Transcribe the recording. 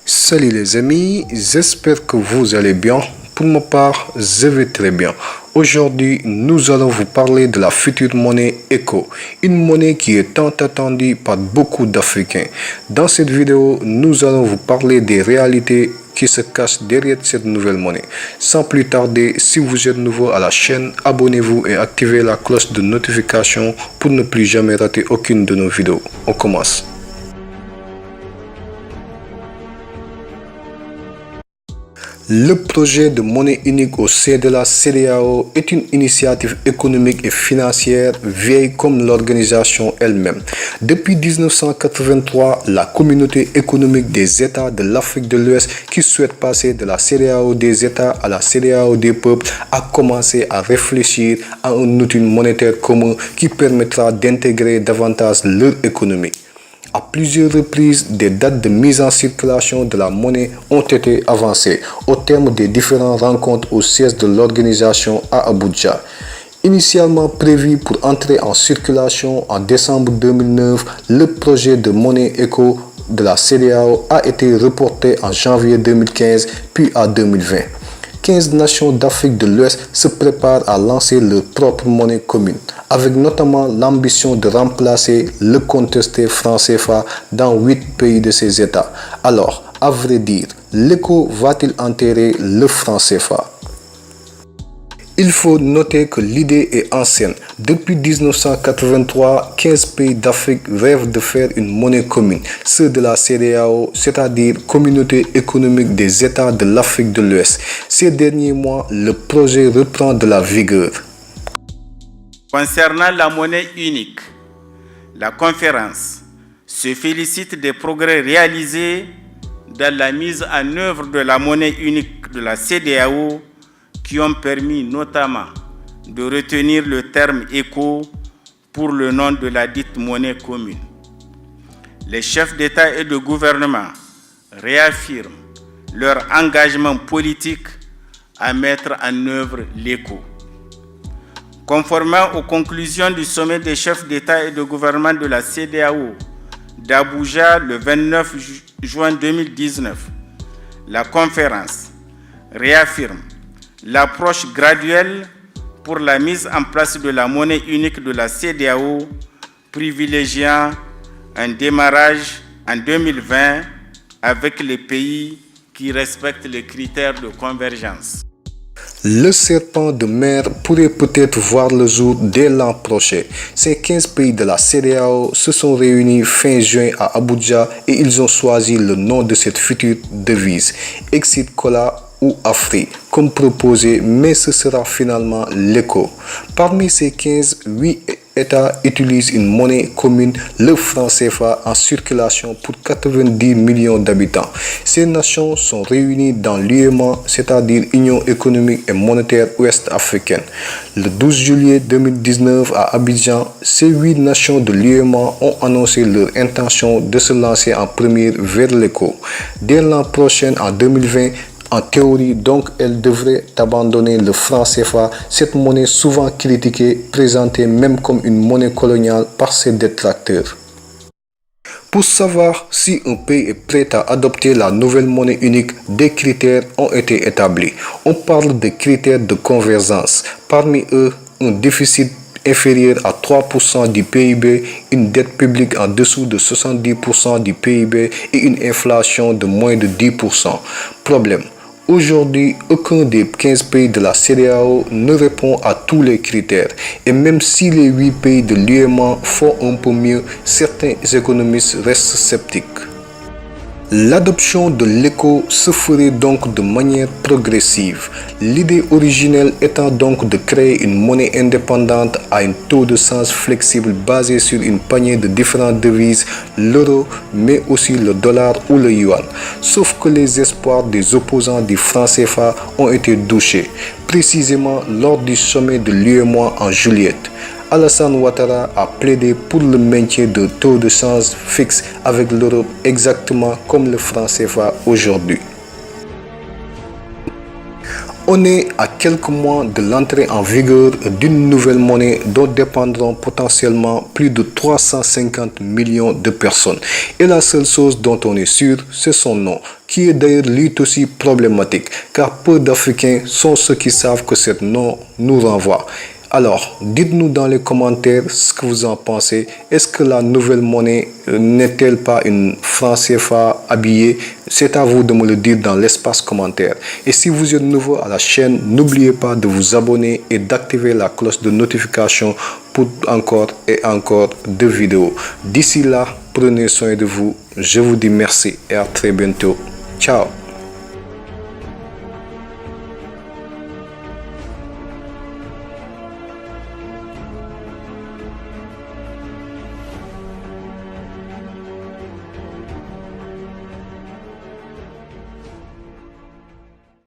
Salut les amis, j'espère que vous allez bien. Pour ma part, je vais très bien. Aujourd'hui, nous allons vous parler de la future monnaie ECO, une monnaie qui est tant attendue par beaucoup d'Africains. Dans cette vidéo, nous allons vous parler des réalités qui se cachent derrière cette nouvelle monnaie. Sans plus tarder, si vous êtes nouveau à la chaîne, abonnez-vous et activez la cloche de notification pour ne plus jamais rater aucune de nos vidéos. On commence. Le projet de monnaie unique au sein de la CEDEAO est une initiative économique et financière vieille comme l'organisation elle-même. Depuis 1983, la communauté économique des États de l'Afrique de l'Ouest qui souhaite passer de la CEDEAO des États à la CEDEAO des peuples a commencé à réfléchir à un outil monétaire commun qui permettra d'intégrer davantage leur économie. À plusieurs reprises, des dates de mise en circulation de la monnaie ont été avancées au terme des différentes rencontres au siège de l'organisation à Abuja. Initialement prévu pour entrer en circulation en décembre 2009, le projet de monnaie ECO de la CEDEAO a été reporté en janvier 2015 puis à 2020. 15 nations d'Afrique de l'Ouest se préparent à lancer leur propre monnaie commune, avec notamment l'ambition de remplacer le contesté franc CFA dans 8 pays de ces États. Alors, à vrai dire, l'ECO va-t-il enterrer le franc CFA? Il faut noter que l'idée est ancienne. Depuis 1983, 15 pays d'Afrique rêvent de faire une monnaie commune, ceux de la CEDEAO, c'est-à-dire Communauté économique des États de l'Afrique de l'Ouest. Ces derniers mois, le projet reprend de la vigueur. Concernant la monnaie unique, la conférence se félicite des progrès réalisés dans la mise en œuvre de la monnaie unique de la CEDEAO qui ont permis notamment de retenir le terme ECO pour le nom de la dite monnaie commune. Les chefs d'État et de gouvernement réaffirment leur engagement politique à mettre en œuvre l'ECO. Conformément aux conclusions du sommet des chefs d'État et de gouvernement de la CEDEAO d'Abuja le 29 juin 2019, la conférence réaffirme l'approche graduelle pour la mise en place de la monnaie unique de la CEDEAO, privilégiant un démarrage en 2020 avec les pays qui respectent les critères de convergence. Le serpent de mer pourrait peut-être voir le jour dès l'an prochain. Ces 15 pays de la CEDEAO se sont réunis fin juin à Abuja et ils ont choisi le nom de cette future devise, Exit Cola ou Afri, comme proposé, mais ce sera finalement l'ECO. Parmi ces 15, 8 États utilisent une monnaie commune, le franc CFA, en circulation pour 90 millions d'habitants. Ces nations sont réunies dans l'UEMOA, c'est-à-dire Union économique et monétaire ouest-africaine. Le 12 juillet 2019 à Abidjan, ces 8 nations de l'UEMOA ont annoncé leur intention de se lancer en première vers l'ECO. Dès l'an prochain, en 2020, en théorie, donc, elle devrait abandonner le franc CFA, cette monnaie souvent critiquée, présentée même comme une monnaie coloniale par ses détracteurs. Pour savoir si un pays est prêt à adopter la nouvelle monnaie unique, des critères ont été établis. On parle de critères de convergence. Parmi eux, un déficit inférieur à 3% du PIB, une dette publique en dessous de 70% du PIB et une inflation de moins de 10%. Problème. Aujourd'hui, aucun des 15 pays de la CEDEAO ne répond à tous les critères. Et même si les 8 pays de l'UEMOA font un peu mieux, certains économistes restent sceptiques. L'adoption de l'ECO se ferait donc de manière progressive. L'idée originelle étant donc de créer une monnaie indépendante à un taux de change flexible basé sur une poignée de différentes devises, l'euro, mais aussi le dollar ou le yuan. Sauf que les espoirs des opposants du franc CFA ont été douchés, précisément lors du sommet de l'UEMOA en juillet. Alassane Ouattara a plaidé pour le maintien de taux de change fixe avec l'Europe exactement comme le franc CFA aujourd'hui. On est à quelques mois de l'entrée en vigueur d'une nouvelle monnaie dont dépendront potentiellement plus de 350 millions de personnes. Et la seule chose dont on est sûr, c'est son nom, qui est d'ailleurs lui aussi problématique, car peu d'Africains sont ceux qui savent que ce nom nous renvoie. Alors, dites-nous dans les commentaires ce que vous en pensez. Est-ce que la nouvelle monnaie n'est-elle pas une franc CFA habillée? C'est à vous de me le dire dans l'espace commentaire. Et si vous êtes nouveau à la chaîne, n'oubliez pas de vous abonner et d'activer la cloche de notification pour encore et encore de vidéos. D'ici là, prenez soin de vous. Je vous dis merci et à très bientôt. Ciao.